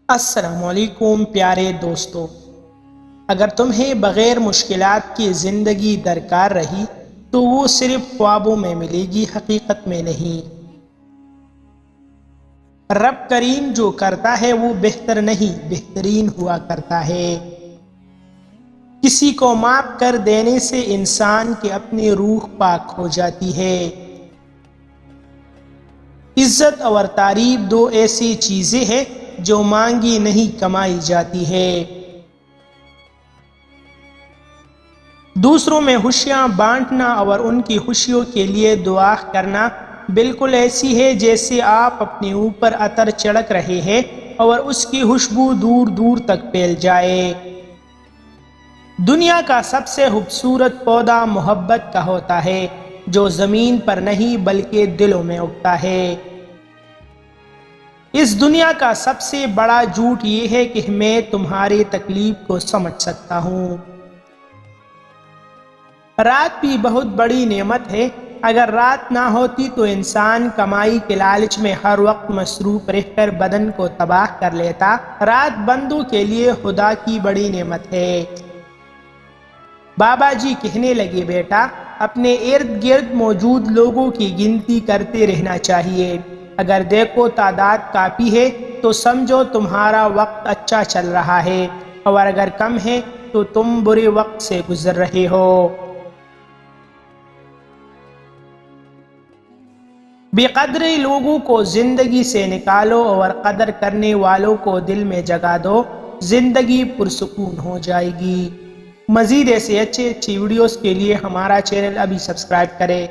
السلام علیکم پیارے دوستو، اگر تمہیں بغیر مشکلات کی زندگی درکار رہی تو وہ صرف خوابوں میں ملے گی، حقیقت میں نہیں۔ رب کریم جو کرتا ہے وہ بہتر نہیں، بہترین ہوا کرتا ہے۔ کسی کو معاف کر دینے سے انسان کی اپنی روح پاک ہو جاتی ہے۔ عزت اور تعریف دو ایسی چیزیں ہیں جو مانگی نہیں کمائی جاتی ہے۔ دوسروں میں خوشیاں بانٹنا اور ان کی خوشیوں کے لیے دعا کرنا بالکل ایسی ہے جیسے آپ اپنے اوپر عطر چھڑک رہے ہیں اور اس کی خوشبو دور دور تک پھیل جائے۔ دنیا کا سب سے خوبصورت پودا محبت کا ہوتا ہے، جو زمین پر نہیں بلکہ دلوں میں اگتا ہے۔ اس دنیا کا سب سے بڑا جھوٹ یہ ہے کہ میں تمہاری تکلیف کو سمجھ سکتا ہوں۔ رات بھی بہت بڑی نعمت ہے۔ اگر رات نہ ہوتی تو انسان کمائی کے لالچ میں ہر وقت مصروف رہ کر بدن کو تباہ کر لیتا۔ رات بندوں کے لیے خدا کی بڑی نعمت ہے۔ بابا جی کہنے لگے، بیٹا اپنے ارد گرد موجود لوگوں کی گنتی کرتے رہنا چاہیے۔ اگر دیکھو تعداد کافی ہے تو سمجھو تمہارا وقت اچھا چل رہا ہے، اور اگر کم ہے تو تم برے وقت سے گزر رہے ہو۔ بے قدر لوگوں کو زندگی سے نکالو اور قدر کرنے والوں کو دل میں جگا دو، زندگی پرسکون ہو جائے گی۔ مزید ایسے اچھے ویڈیوز کے لیے ہمارا چینل ابھی سبسکرائب کریں۔